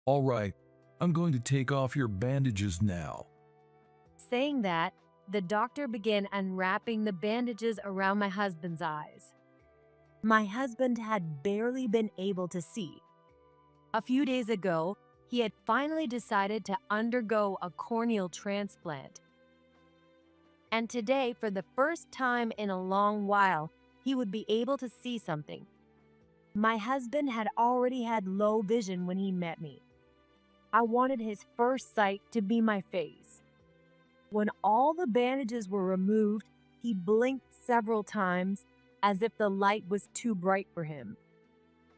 All right, I'm going to take off your bandages now. Saying that, the doctor began unwrapping the bandages around my husband's eyes. My husband had barely been able to see. A few days ago, he had finally decided to undergo a corneal transplant. And today, for the first time in a long while, he would be able to see something. My husband had already had low vision when he met me. I wanted his first sight to be my face. When all the bandages were removed, he blinked several times as if the light was too bright for him.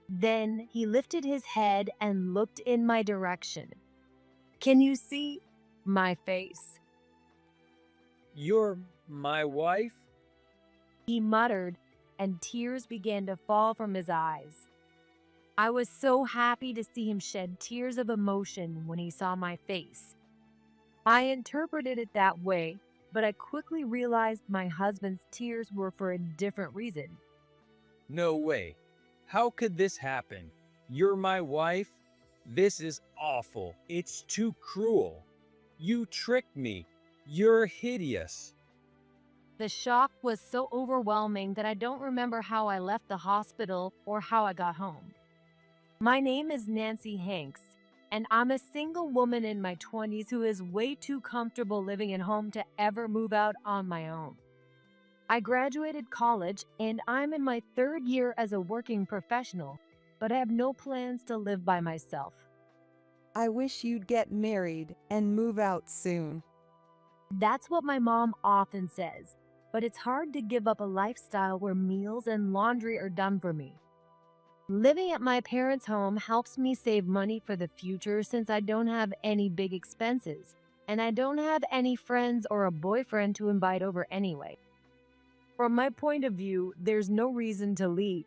Then he lifted his head and looked in my direction. "Can you see my face?" You're my wife? he muttered, and tears began to fall from his eyes. I was so happy to see him shed tears of emotion when he saw my face. I interpreted it that way, but I quickly realized my husband's tears were for a different reason. No way. How could this happen? You're my wife? This is awful. It's too cruel. You tricked me. You're hideous. The shock was so overwhelming that I don't remember how I left the hospital or how I got home. My name is Nancy Hanks, and I'm a single woman in my 20s who is way too comfortable living at home to ever move out on my own. I graduated college and I'm in my third year as a working professional, but I have no plans to live by myself. I wish you'd get married and move out soon. That's what my mom often says, but it's hard to give up a lifestyle where meals and laundry are done for me. Living at my parents' home helps me save money for the future since I don't have any big expenses, and I don't have any friends or a boyfriend to invite over anyway. From my point of view, there's no reason to leave.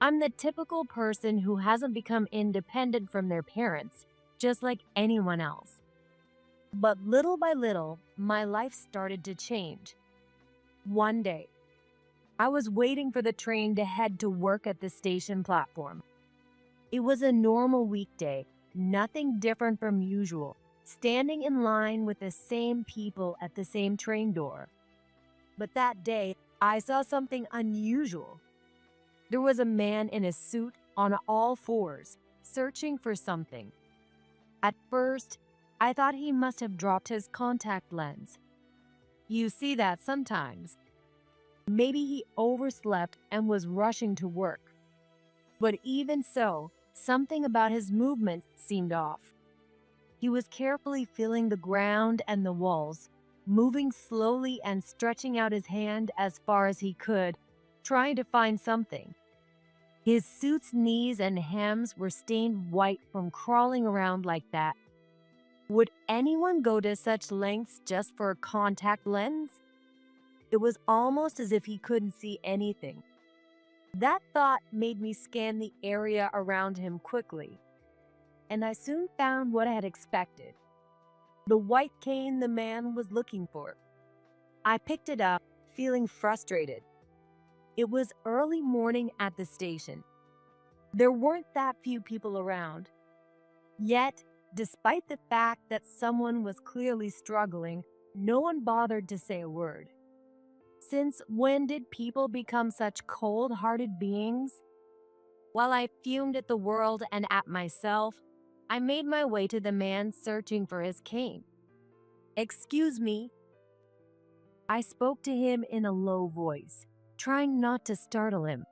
I'm the typical person who hasn't become independent from their parents, just like anyone else. But little by little, my life started to change. One day, I was waiting for the train to head to work at the station platform. It was a normal weekday, nothing different from usual, standing in line with the same people at the same train door. But that day, I saw something unusual. There was a man in a suit on all fours, searching for something. At first, I thought he must have dropped his contact lens. You see that sometimes. Maybe he overslept and was rushing to work. But even so, something about his movement seemed off. He was carefully feeling the ground and the walls, moving slowly and stretching out his hand as far as he could, trying to find something. His suit's knees and hems were stained white from crawling around like that. Would anyone go to such lengths just for a contact lens? It was almost as if he couldn't see anything. That thought made me scan the area around him quickly, and I soon found what I had expected. The white cane the man was looking for. I picked it up, feeling frustrated. It was early morning at the station. There weren't that few people around. Yet, despite the fact that someone was clearly struggling, no one bothered to say a word. Since when did people become such cold-hearted beings? While I fumed at the world and at myself, I made my way to the man searching for his cane. "Excuse me." I spoke to him in a low voice, trying not to startle him.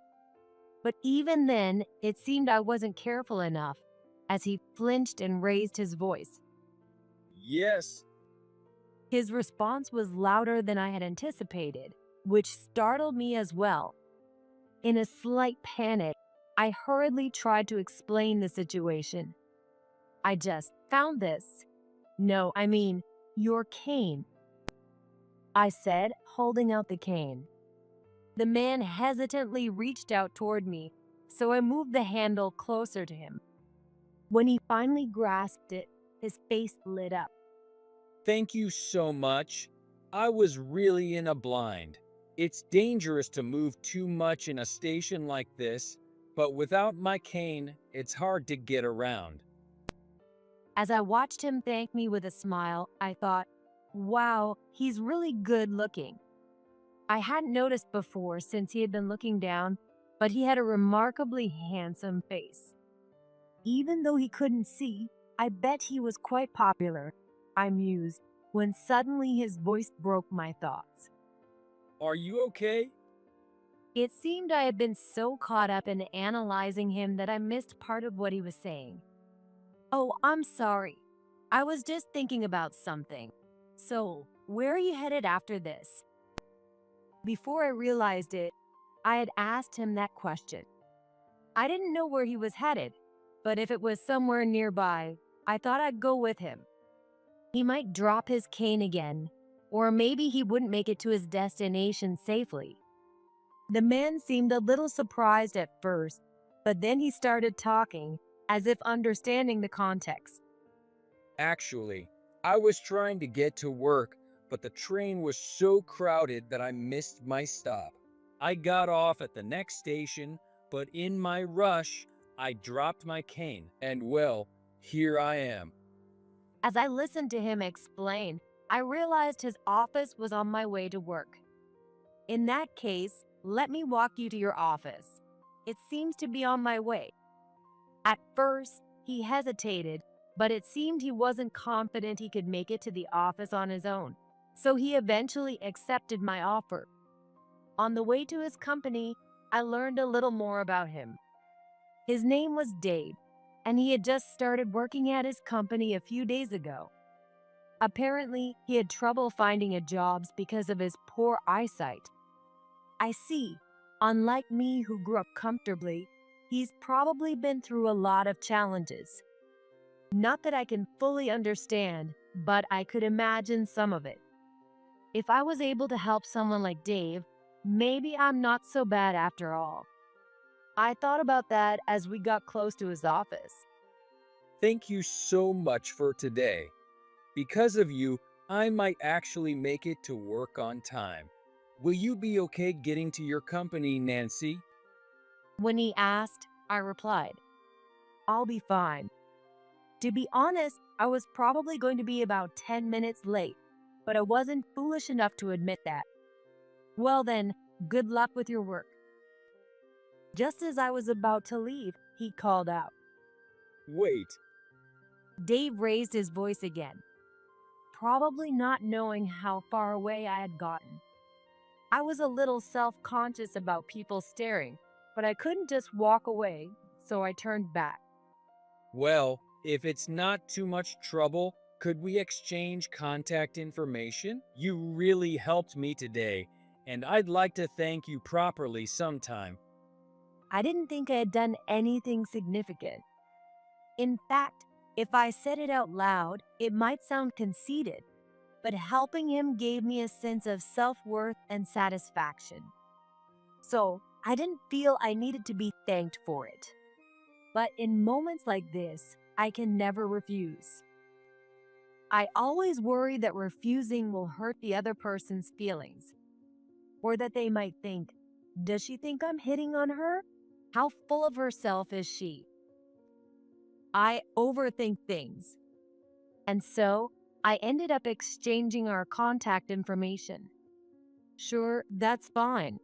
But even then, it seemed I wasn't careful enough, as he flinched and raised his voice. Yes. His response was louder than I had anticipated, which startled me as well. In a slight panic, I hurriedly tried to explain the situation. "I just found this. No, I mean, your cane," I said, holding out the cane. The man hesitantly reached out toward me, so I moved the handle closer to him. When he finally grasped it, his face lit up. Thank you so much. I was really in a blind. It's dangerous to move too much in a station like this, but without my cane, it's hard to get around. As I watched him thank me with a smile, I thought, wow, he's really good looking. I hadn't noticed before since he had been looking down, but he had a remarkably handsome face. Even though he couldn't see, I bet he was quite popular, I mused, when suddenly his voice broke my thoughts. Are you okay? It seemed I had been so caught up in analyzing him that I missed part of what he was saying. Oh, I'm sorry. I was just thinking about something. So, where are you headed after this? Before I realized it, I had asked him that question. I didn't know where he was headed, but if it was somewhere nearby, I thought I'd go with him. He might drop his cane again, or maybe he wouldn't make it to his destination safely. The man seemed a little surprised at first, but then he started talking, as if understanding the context. Actually, I was trying to get to work, but the train was so crowded that I missed my stop. I got off at the next station, but in my rush, I dropped my cane, and well, here I am. As I listened to him explain, I realized his office was on my way to work. In that case, let me walk you to your office. It seems to be on my way. At first, he hesitated, but it seemed he wasn't confident he could make it to the office on his own, so he eventually accepted my offer. On the way to his company, I learned a little more about him. His name was Dave, and he had just started working at his company a few days ago. Apparently, he had trouble finding a job because of his poor eyesight. I see, unlike me who grew up comfortably, he's probably been through a lot of challenges. Not that I can fully understand, but I could imagine some of it. If I was able to help someone like Dave, maybe I'm not so bad after all. I thought about that as we got close to his office. Thank you so much for today. Because of you, I might actually make it to work on time. Will you be okay getting to your company, Nancy? When he asked, I replied, I'll be fine. To be honest, I was probably going to be about 10 minutes late, but I wasn't foolish enough to admit that. Well then, good luck with your work. Just as I was about to leave, he called out. Wait, Dave raised his voice again, probably not knowing how far away I had gotten. I was a little self-conscious about people staring, but I couldn't just walk away, so I turned back. well, if it's not too much trouble, could we exchange contact information? You really helped me today, and I'd like to thank you properly sometime. I didn't think I had done anything significant. In fact, if I said it out loud, it might sound conceited, but helping him gave me a sense of self-worth and satisfaction. So, I didn't feel I needed to be thanked for it. But in moments like this, I can never refuse. I always worry that refusing will hurt the other person's feelings, or that they might think, does she think I'm hitting on her? How full of herself is she? I overthink things. And so, I ended up exchanging our contact information. Sure, that's fine.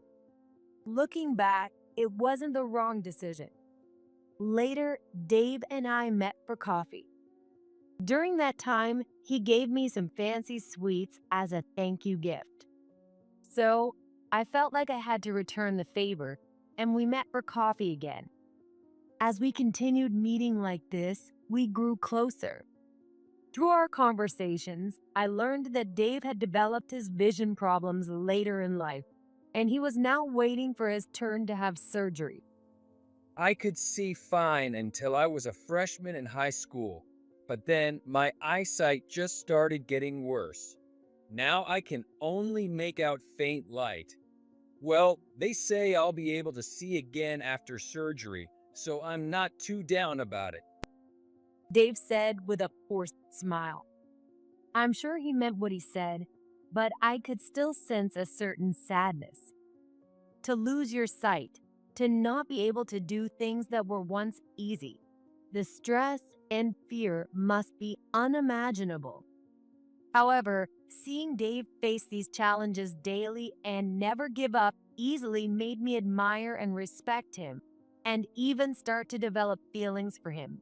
Looking back, it wasn't the wrong decision. Later, Dave and I met for coffee. During that time, he gave me some fancy sweets as a thank you gift. So, I felt like I had to return the favor, and we met for coffee again. As we continued meeting like this, we grew closer. Through our conversations, I learned that Dave had developed his vision problems later in life, and he was now waiting for his turn to have surgery. I could see fine until I was a freshman in high school, but then my eyesight just started getting worse. Now I can only make out faint light. Well, they say I'll be able to see again after surgery, so I'm not too down about it. Dave said with a forced smile. I'm sure he meant what he said, but I could still sense a certain sadness. To lose your sight, to not be able to do things that were once easy. The stress and fear must be unimaginable. However, seeing Dave face these challenges daily and never give up easily made me admire and respect him, and even start to develop feelings for him.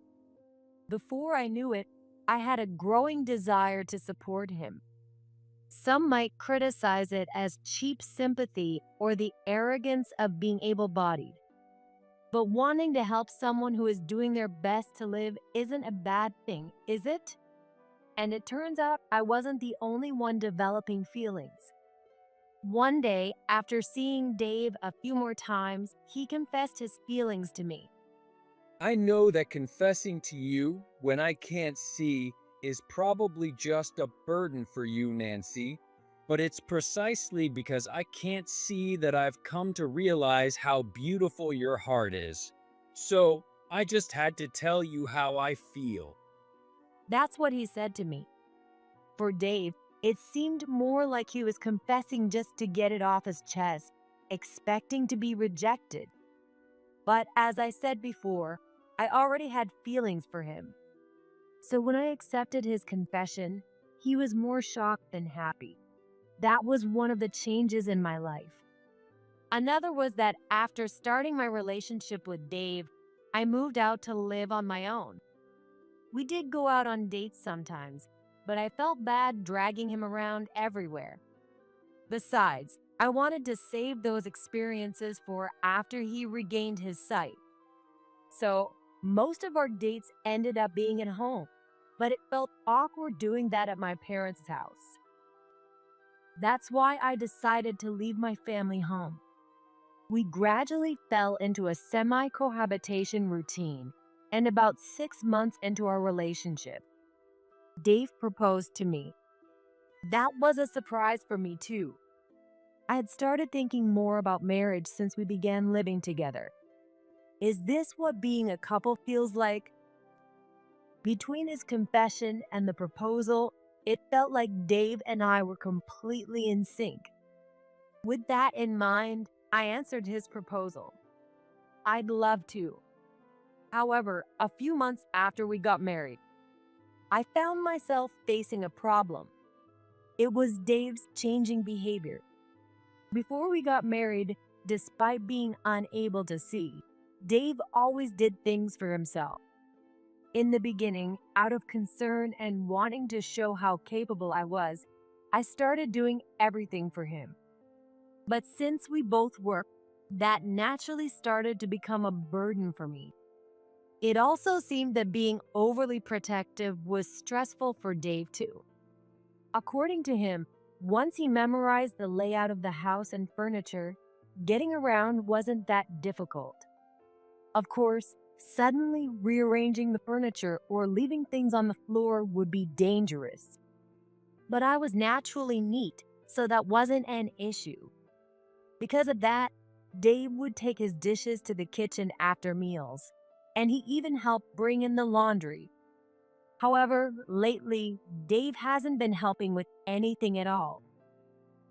Before I knew it, I had a growing desire to support him. Some might criticize it as cheap sympathy or the arrogance of being able bodied. But wanting to help someone who is doing their best to live isn't a bad thing, is it? And it turns out I wasn't the only one developing feelings. One day, after seeing Dave a few more times, he confessed his feelings to me. I know that confessing to you when I can't see is probably just a burden for you, Nancy, but it's precisely because I can't see that I've come to realize how beautiful your heart is. So, I just had to tell you how I feel. That's what he said to me. For Dave, it seemed more like he was confessing just to get it off his chest, expecting to be rejected. But as I said before, I already had feelings for him. So when I accepted his confession, he was more shocked than happy. That was one of the changes in my life. Another was that after starting my relationship with Dave, I moved out to live on my own. We did go out on dates sometimes, but I felt bad dragging him around everywhere. Besides, I wanted to save those experiences for after he regained his sight. So, most of our dates ended up being at home, but it felt awkward doing that at my parents' house. That's why I decided to leave my family home. We gradually fell into a semi-cohabitation routine, and about 6 months into our relationship, Dave proposed to me. That was a surprise for me too. I had started thinking more about marriage since we began living together. Is this what being a couple feels like? Between his confession and the proposal, it felt like Dave and I were completely in sync. With that in mind, I answered his proposal. I'd love to. However, a few months after we got married, I found myself facing a problem. It was Dave's changing behavior. Before we got married, despite being unable to see, Dave always did things for himself. In the beginning, out of concern and wanting to show how capable I was, I started doing everything for him. But since we both worked, that naturally started to become a burden for me. It also seemed that being overly protective was stressful for Dave too. According to him, once he memorized the layout of the house and furniture, getting around wasn't that difficult. Of course, suddenly rearranging the furniture or leaving things on the floor would be dangerous. But I was naturally neat, so that wasn't an issue. Because of that, Dave would take his dishes to the kitchen after meals, and he even helped bring in the laundry. However, lately, Dave hasn't been helping with anything at all.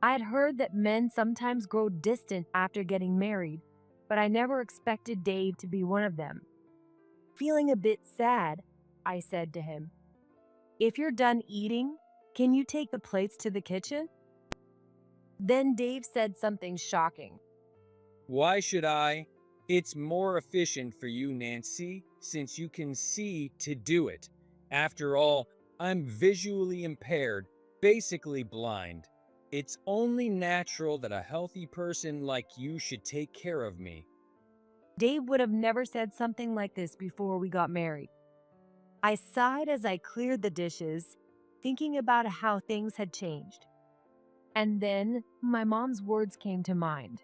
I had heard that men sometimes grow distant after getting married, but I never expected Dave to be one of them. Feeling a bit sad, I said to him, "If you're done eating, can you take the plates to the kitchen?" Then Dave said something shocking. Why should I? It's more efficient for you, Nancy, since you can see to do it. After all, I'm visually impaired, basically blind. It's only natural that a healthy person like you should take care of me. Dave would have never said something like this before we got married. I sighed as I cleared the dishes, thinking about how things had changed. And then my mom's words came to mind.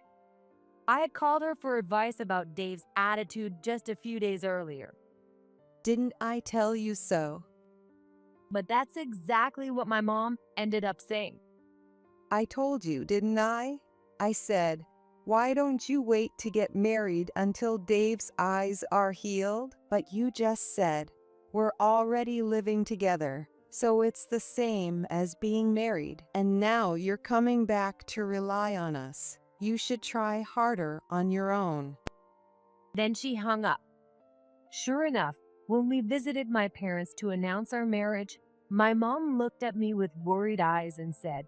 I had called her for advice about Dave's attitude just a few days earlier. Didn't I tell you so? But that's exactly what my mom ended up saying. I told you, didn't I? I said, why don't you wait to get married until Dave's eyes are healed? But you just said, we're already living together, so it's the same as being married. And now you're coming back to rely on us. You should try harder on your own. Then she hung up. Sure enough, When we visited my parents to announce our marriage, my mom looked at me with worried eyes and said,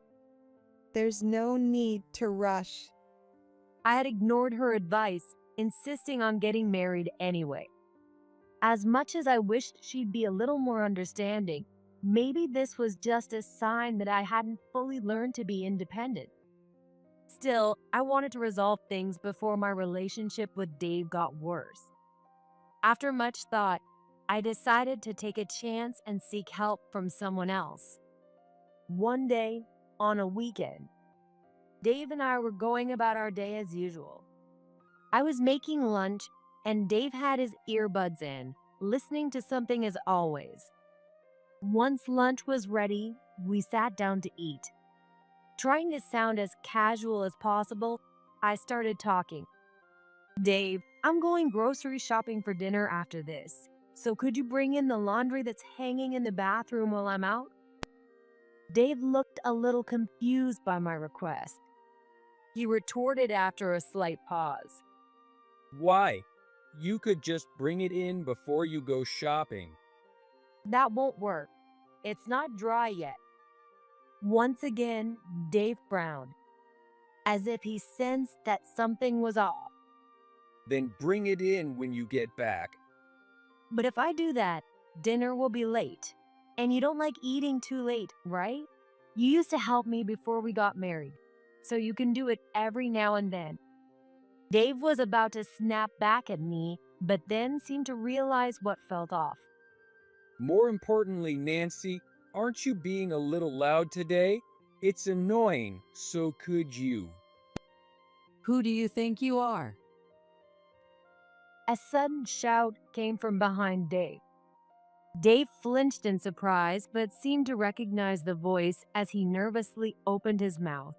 There's no need to rush. I had ignored her advice, insisting on getting married anyway. As much as I wished she'd be a little more understanding, maybe this was just a sign that I hadn't fully learned to be independent. Still, I wanted to resolve things before my relationship with Dave got worse. After much thought, I decided to take a chance and seek help from someone else. One day, on a weekend, Dave and I were going about our day as usual. I was making lunch, and Dave had his earbuds in, listening to something as always. Once lunch was ready, we sat down to eat. Trying to sound as casual as possible, I started talking. Dave, I'm going grocery shopping for dinner after this, so could you bring in the laundry that's hanging in the bathroom while I'm out? Dave looked a little confused by my request. He retorted after a slight pause. Why? You could just bring it in before you go shopping. That won't work. It's not dry yet. Once again, Dave frowned, as if he sensed that something was off. Then bring it in when you get back. But if I do that, dinner will be late. And you don't like eating too late, right? You used to help me before we got married, so you can do it every now and then. Dave was about to snap back at me, but then seemed to realize what felt off. More importantly, Nancy, aren't you being a little loud today? It's annoying, so could you? Who do you think you are? A sudden shout came from behind Dave. Dave flinched in surprise, but seemed to recognize the voice as he nervously opened his mouth.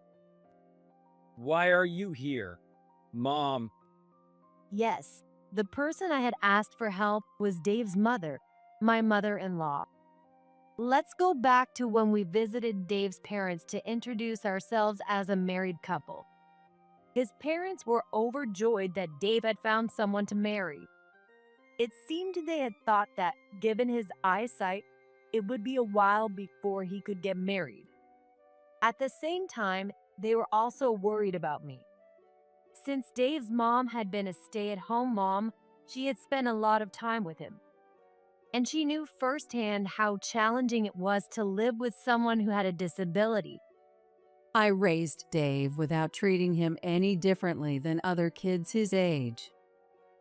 Why are you here? Mom. Yes, the person I had asked for help was Dave's mother, my mother-in-law. Let's go back to when we visited Dave's parents to introduce ourselves as a married couple. His parents were overjoyed that Dave had found someone to marry. It seemed they had thought that, given his eyesight, it would be a while before he could get married. At the same time, they were also worried about me. Since Dave's mom had been a stay-at-home mom, she had spent a lot of time with him. And she knew firsthand how challenging it was to live with someone who had a disability. I raised Dave without treating him any differently than other kids his age.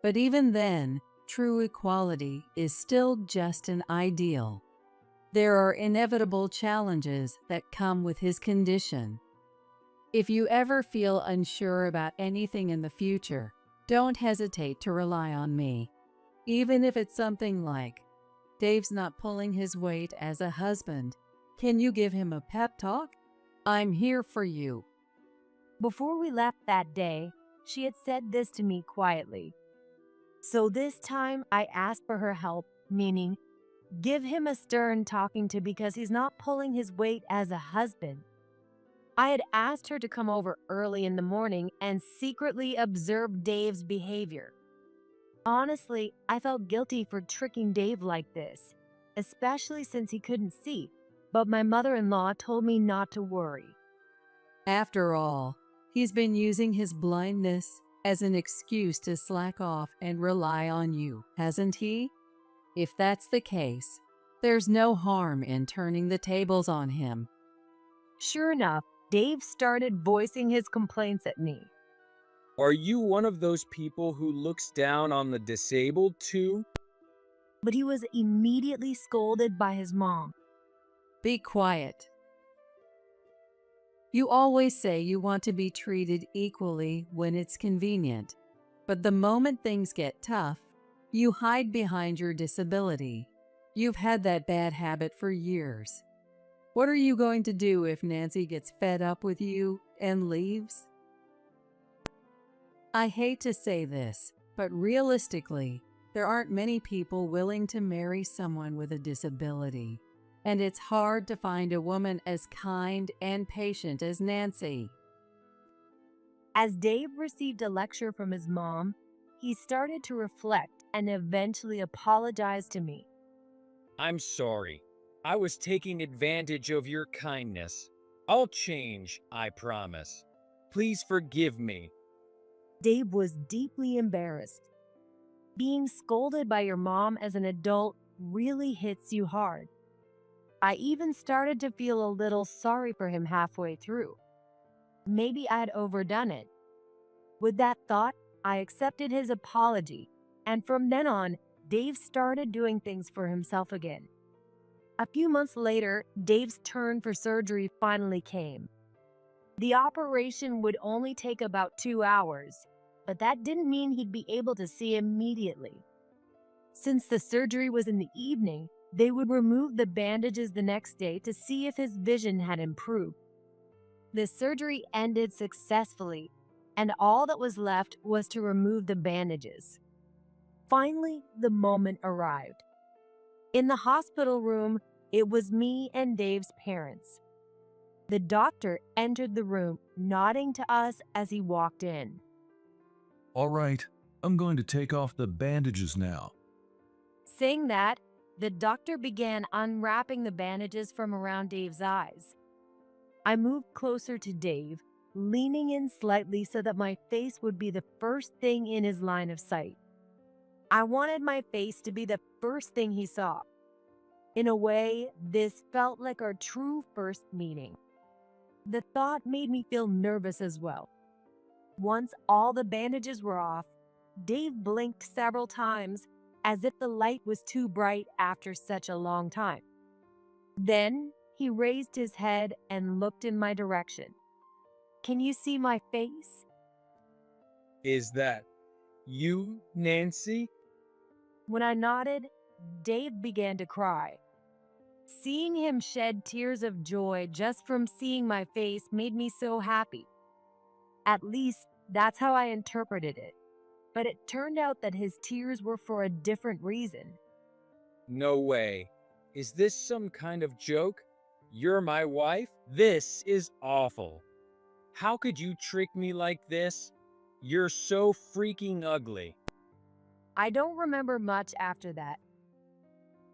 But even then, true equality is still just an ideal. There are inevitable challenges that come with his condition. If you ever feel unsure about anything in the future, don't hesitate to rely on me. Even if it's something like, Dave's not pulling his weight as a husband. Can you give him a pep talk? I'm here for you. Before we left that day, she had said this to me quietly. So this time I asked for her help, meaning, give him a stern talking to because he's not pulling his weight as a husband. I had asked her to come over early in the morning and secretly observe Dave's behavior. Honestly, I felt guilty for tricking Dave like this, especially since he couldn't see, but my mother-in-law told me not to worry. After all, he's been using his blindness as an excuse to slack off and rely on you, hasn't he? If that's the case, there's no harm in turning the tables on him. Sure enough, Dave started voicing his complaints at me. Are you one of those people who looks down on the disabled too? But he was immediately scolded by his mom. Be quiet. You always say you want to be treated equally when it's convenient, but the moment things get tough, you hide behind your disability. You've had that bad habit for years. What are you going to do if Nancy gets fed up with you and leaves? I hate to say this, but realistically, there aren't many people willing to marry someone with a disability. And it's hard to find a woman as kind and patient as Nancy. As Dave received a lecture from his mom, he started to reflect and eventually apologized to me. I'm sorry. I was taking advantage of your kindness. I'll change, I promise. Please forgive me. Dave was deeply embarrassed. Being scolded by your mom as an adult really hits you hard. I even started to feel a little sorry for him halfway through. Maybe I'd overdone it. With that thought, I accepted his apology, and from then on, Dave started doing things for himself again. A few months later, Dave's turn for surgery finally came. The operation would only take about 2 hours, but that didn't mean he'd be able to see immediately. Since the surgery was in the evening, they would remove the bandages the next day to see if his vision had improved. The surgery ended successfully, and all that was left was to remove the bandages. Finally, the moment arrived. In the hospital room, it was me and Dave's parents. The doctor entered the room, nodding to us as he walked in. All right, I'm going to take off the bandages now. Saying that, the doctor began unwrapping the bandages from around Dave's eyes. I moved closer to Dave, leaning in slightly so that my face would be the first thing in his line of sight. I wanted my face to be the first thing he saw. In a way, this felt like our true first meeting. The thought made me feel nervous as well. Once all the bandages were off, Dave blinked several times as if the light was too bright after such a long time. Then he raised his head and looked in my direction. "Can you see my face?" Is that you, Nancy? When I nodded, Dave began to cry. Seeing him shed tears of joy just from seeing my face made me so happy. At least, that's how I interpreted it. But it turned out that his tears were for a different reason. No way. Is this some kind of joke? You're my wife? This is awful. How could you trick me like this? You're so freaking ugly. I don't remember much after that.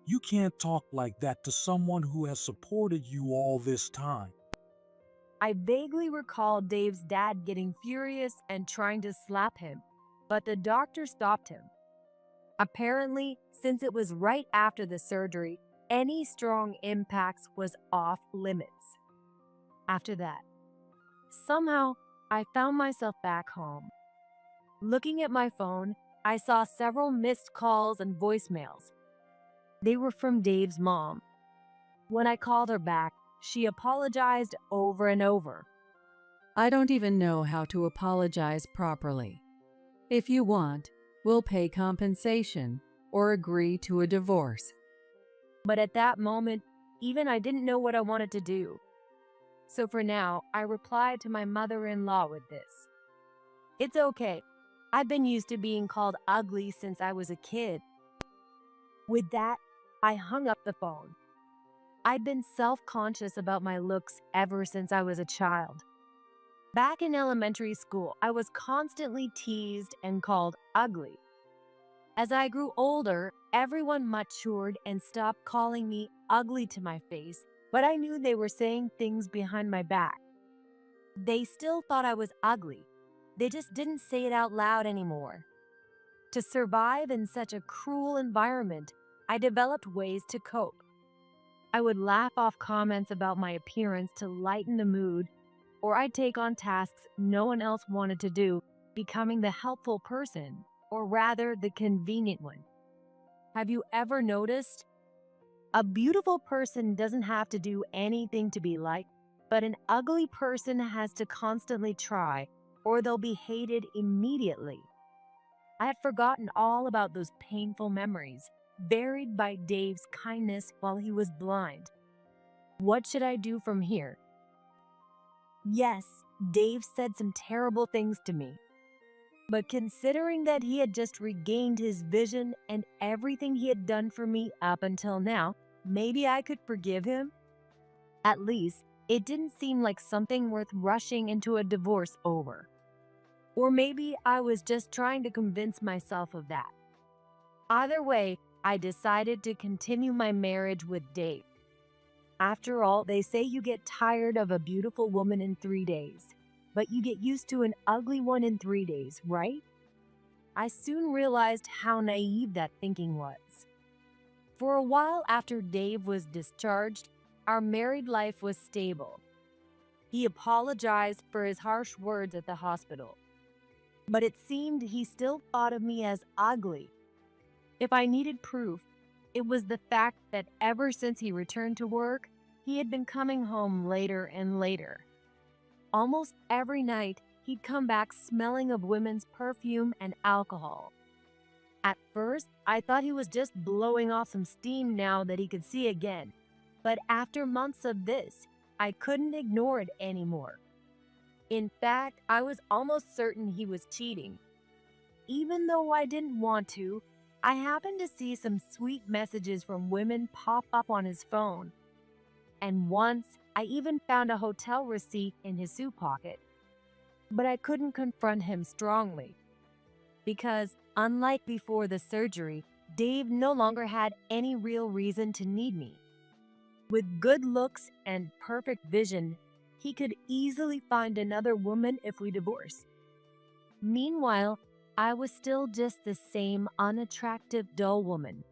You can't talk like that to someone who has supported you all this time. I vaguely recall Dave's dad getting furious and trying to slap him, but the doctor stopped him. Apparently, since it was right after the surgery, any strong impacts was off limits. After that, somehow, I found myself back home. Looking at my phone, I saw several missed calls and voicemails. They were from Dave's mom. When I called her back, she apologized over and over. I don't even know how to apologize properly. If you want, we'll pay compensation or agree to a divorce. But at that moment, even I didn't know what I wanted to do. So for now, I replied to my mother-in-law with this. "It's okay. I've been used to being called ugly since I was a kid." With that, I hung up the phone. I'd been self-conscious about my looks ever since I was a child. Back in elementary school, I was constantly teased and called ugly. As I grew older, everyone matured and stopped calling me ugly to my face, but I knew they were saying things behind my back. They still thought I was ugly. They just didn't say it out loud anymore. To survive in such a cruel environment, I developed ways to cope. I would laugh off comments about my appearance to lighten the mood, or I'd take on tasks no one else wanted to do, becoming the helpful person, or rather the convenient one. Have you ever noticed? A beautiful person doesn't have to do anything to be liked, but an ugly person has to constantly try, or they'll be hated immediately. I had forgotten all about those painful memories, buried by Dave's kindness while he was blind. What should I do from here? Yes, Dave said some terrible things to me. But considering that he had just regained his vision and everything he had done for me up until now, maybe I could forgive him? At least, it didn't seem like something worth rushing into a divorce over. Or maybe I was just trying to convince myself of that. Either way, I decided to continue my marriage with Dave. After all, they say you get tired of a beautiful woman in 3 days, but you get used to an ugly one in 3 days, right? I soon realized how naive that thinking was. For a while after Dave was discharged, our married life was stable. He apologized for his harsh words at the hospital, but it seemed he still thought of me as ugly. If I needed proof, it was the fact that ever since he returned to work, he had been coming home later and later. Almost every night, he'd come back smelling of women's perfume and alcohol. At first, I thought he was just blowing off some steam now that he could see again. But after months of this, I couldn't ignore it anymore. In fact, I was almost certain he was cheating. Even though I didn't want to, I happened to see some sweet messages from women pop up on his phone. And once, I even found a hotel receipt in his suit pocket. But I couldn't confront him strongly. Because, unlike before the surgery, Dave no longer had any real reason to need me. With good looks and perfect vision, he could easily find another woman if we divorced. Meanwhile, I was still just the same unattractive, dull woman.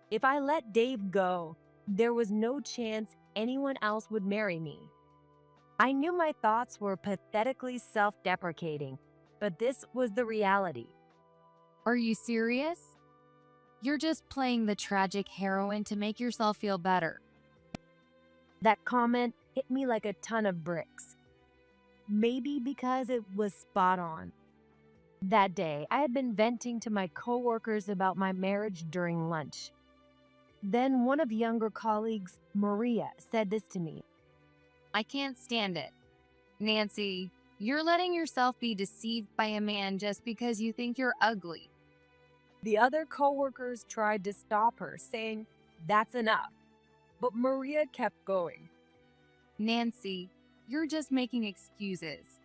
If I let Dave go, there was no chance anyone else would marry me. I knew my thoughts were pathetically self-deprecating, but this was the reality. Are you serious? You're just playing the tragic heroine to make yourself feel better. That comment hit me like a ton of bricks. Maybe because it was spot on. That day, I had been venting to my coworkers about my marriage during lunch. Then one of younger colleagues, Maria, said this to me. I can't stand it. Nancy, you're letting yourself be deceived by a man just because you think you're ugly. The other coworkers tried to stop her, saying, "That's enough." But Maria kept going. Nancy, you're just making excuses.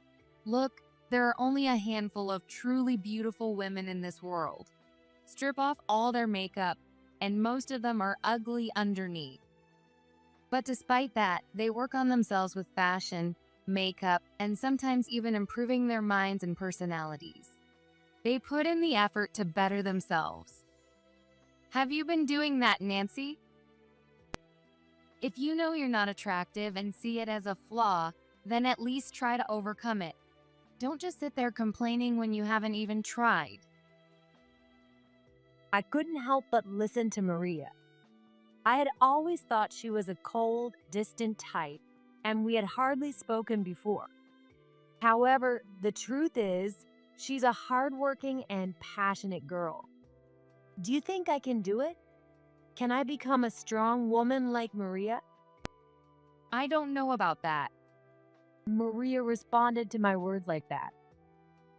Look, there are only a handful of truly beautiful women in this world. Strip off all their makeup, and most of them are ugly underneath. But despite that, they work on themselves with fashion, makeup, and sometimes even improving their minds and personalities. They put in the effort to better themselves. Have you been doing that, Nancy? If you know you're not attractive and see it as a flaw, then at least try to overcome it. Don't just sit there complaining when you haven't even tried. I couldn't help but listen to Maria. I had always thought she was a cold, distant type, and we had hardly spoken before. However, the truth is, she's a hardworking and passionate girl. Do you think I can do it? Can I become a strong woman like Maria? I don't know about that. Maria responded to my words like that.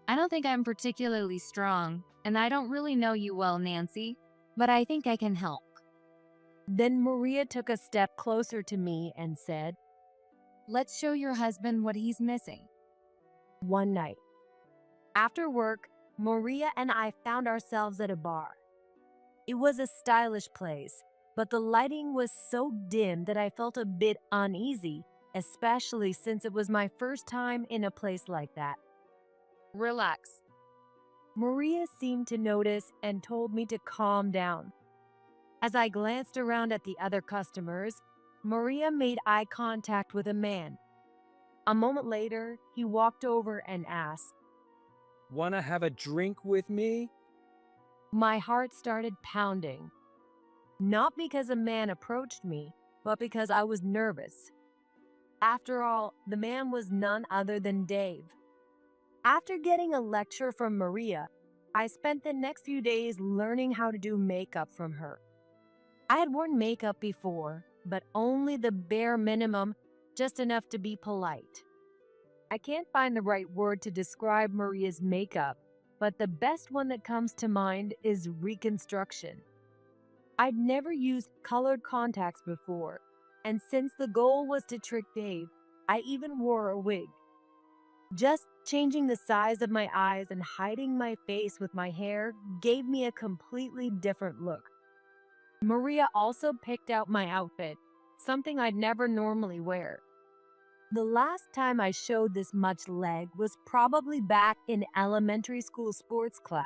I don't think I'm particularly strong, and I don't really know you well, Nancy, but I think I can help. Then Maria took a step closer to me and said, Let's show your husband what he's missing. One night, after work, Maria and I found ourselves at a bar. It was a stylish place, but the lighting was so dim that I felt a bit uneasy, especially since it was my first time in a place like that. Relax. Maria seemed to notice and told me to calm down. As I glanced around at the other customers, Maria made eye contact with a man. A moment later, he walked over and asked, "Wanna have a drink with me?" My heart started pounding. Not because a man approached me, but because I was nervous. After all, the man was none other than Dave. After getting a lecture from Maria, I spent the next few days learning how to do makeup from her. I had worn makeup before, but only the bare minimum, just enough to be polite. I can't find the right word to describe Maria's makeup, but the best one that comes to mind is reconstruction. I'd never used colored contacts before, and since the goal was to trick Dave, I even wore a wig. Just Changing the size of my eyes and hiding my face with my hair gave me a completely different look. Maria also picked out my outfit, something I'd never normally wear. The last time I showed this much leg was probably back in elementary school sports class.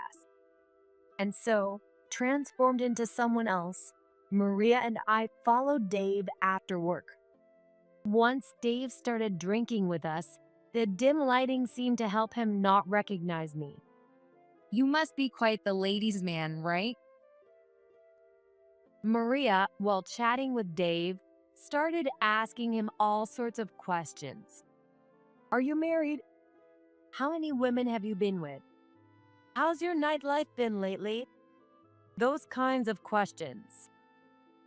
And so, transformed into someone else, Maria and I followed Dave after work. Once Dave started drinking with us, the dim lighting seemed to help him not recognize me. You must be quite the ladies' man, right? Maria, while chatting with Dave, started asking him all sorts of questions. Are you married? How many women have you been with? How's your nightlife been lately? Those kinds of questions.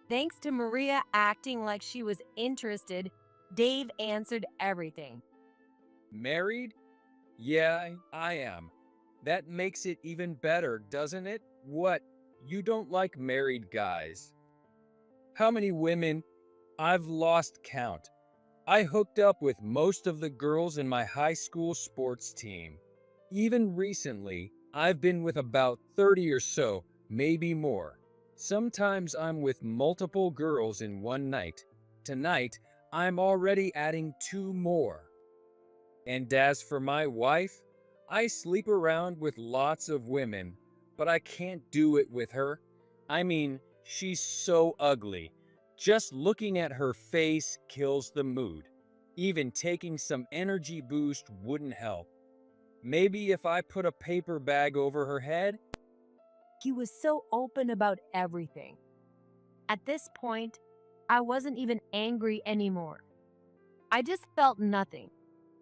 Thanks to Maria acting like she was interested, Dave answered everything. Married? Yeah, I am. That makes it even better, doesn't it? What? You don't like married guys? How many women? I've lost count. I hooked up with most of the girls in my high school sports team. Even recently, I've been with about 30 or so, maybe more. Sometimes I'm with multiple girls in one night. Tonight, I'm already adding 2 more. And as for my wife, I sleep around with lots of women, but I can't do it with her. I mean, she's so ugly. Just looking at her face kills the mood. Even taking some energy boost wouldn't help. Maybe if I put a paper bag over her head? He was so open about everything. At this point, I wasn't even angry anymore. I just felt nothing.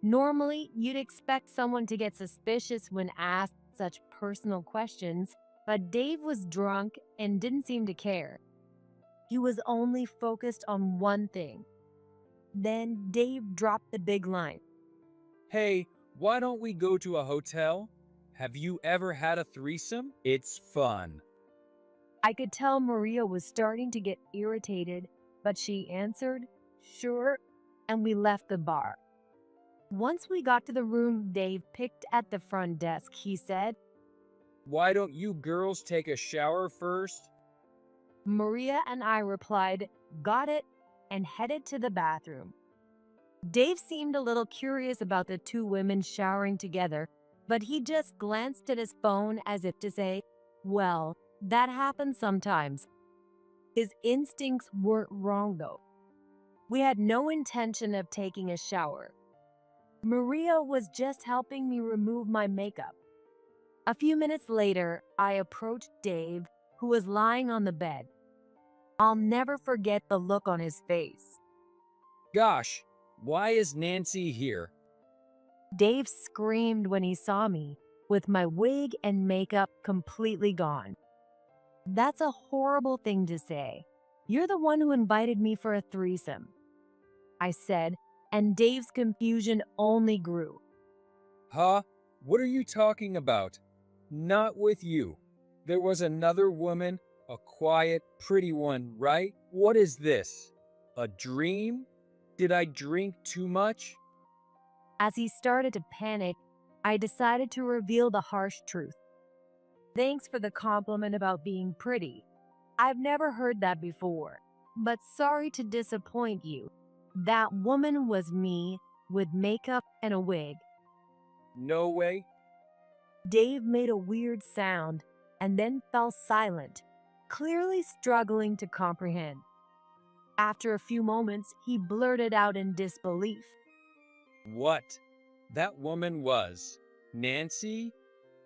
Normally, you'd expect someone to get suspicious when asked such personal questions, but Dave was drunk and didn't seem to care. He was only focused on one thing. Then Dave dropped the big line. Hey, why don't we go to a hotel? Have you ever had a threesome? It's fun. I could tell Maria was starting to get irritated, but she answered, sure, and we left the bar. Once we got to the room Dave picked at the front desk, he said, Why don't you girls take a shower first? Maria and I replied, got it, and headed to the bathroom. Dave seemed a little curious about the 2 women showering together, but he just glanced at his phone as if to say, well, that happens sometimes. His instincts weren't wrong though. We had no intention of taking a shower. Maria was just helping me remove my makeup. A few minutes later, I approached Dave, who was lying on the bed. I'll never forget the look on his face. Gosh, why is Nancy here? Dave screamed when he saw me, with my wig and makeup completely gone. That's a horrible thing to say. You're the one who invited me for a threesome, I said, and Dave's confusion only grew. Huh? What are you talking about? Not with you. There was another woman, a quiet, pretty one, right? What is this? A dream? Did I drink too much? As he started to panic, I decided to reveal the harsh truth. Thanks for the compliment about being pretty. I've never heard that before, but sorry to disappoint you. That woman was me, with makeup and a wig. No way. Dave made a weird sound and then fell silent, clearly struggling to comprehend. After a few moments, he blurted out in disbelief. What? That woman was Nancy?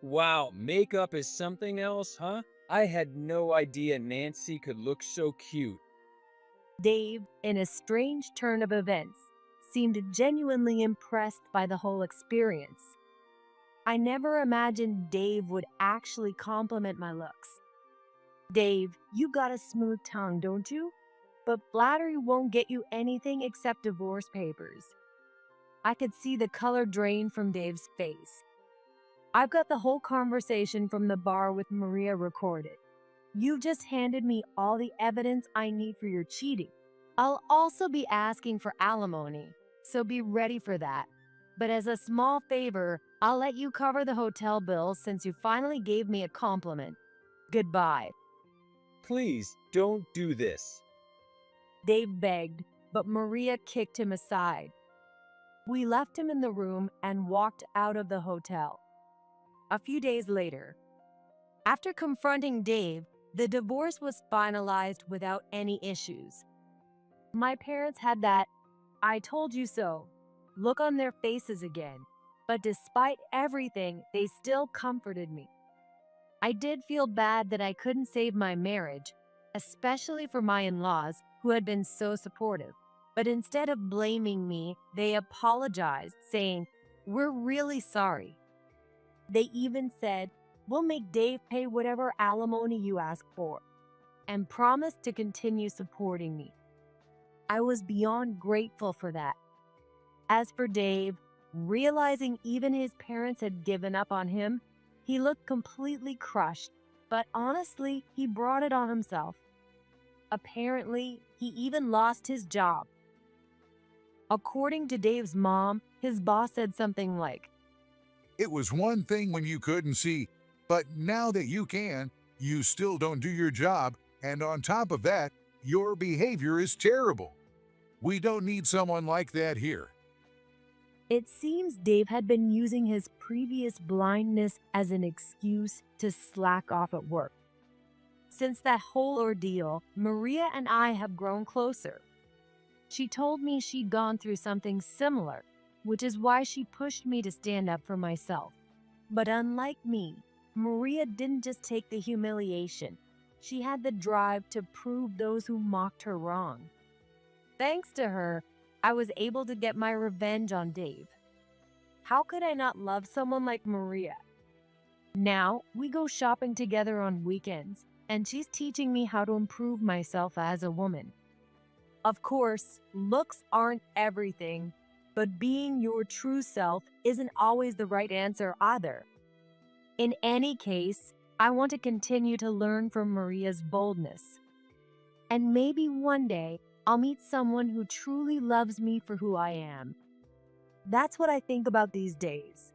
Wow, makeup is something else, huh? I had no idea Nancy could look so cute. Dave, in a strange turn of events, seemed genuinely impressed by the whole experience. I never imagined Dave would actually compliment my looks. Dave, you got a smooth tongue, don't you? But flattery won't get you anything except divorce papers. I could see the color drain from Dave's face. I've got the whole conversation from the bar with Maria recorded. You've just handed me all the evidence I need for your cheating. I'll also be asking for alimony, so be ready for that. But as a small favor, I'll let you cover the hotel bills since you finally gave me a compliment. Goodbye. Please don't do this. Dave begged, but Maria kicked him aside. We left him in the room and walked out of the hotel. A few days later, after confronting Dave, the divorce was finalized without any issues. My parents had that "I told you so" look on their faces again, but despite everything, they still comforted me. I did feel bad that I couldn't save my marriage, especially for my in-laws who had been so supportive. But instead of blaming me, they apologized, saying, "We're really sorry." They even said, "We'll make Dave pay whatever alimony you ask for," and promised to continue supporting me. I was beyond grateful for that. As for Dave, realizing even his parents had given up on him, he looked completely crushed, but honestly, he brought it on himself. Apparently, he even lost his job. According to Dave's mom, his boss said something like, It was one thing when you couldn't see, but now that you can, you still don't do your job, and on top of that, your behavior is terrible. We don't need someone like that here. It seems Dave had been using his previous blindness as an excuse to slack off at work. Since that whole ordeal, Maria and I have grown closer. She told me she'd gone through something similar, which is why she pushed me to stand up for myself. But unlike me, Maria didn't just take the humiliation. She had the drive to prove those who mocked her wrong. Thanks to her, I was able to get my revenge on Dave. How could I not love someone like Maria? Now, we go shopping together on weekends, and she's teaching me how to improve myself as a woman. Of course, looks aren't everything, but being your true self isn't always the right answer either. In any case, I want to continue to learn from Maria's boldness. And maybe one day, I'll meet someone who truly loves me for who I am. That's what I think about these days.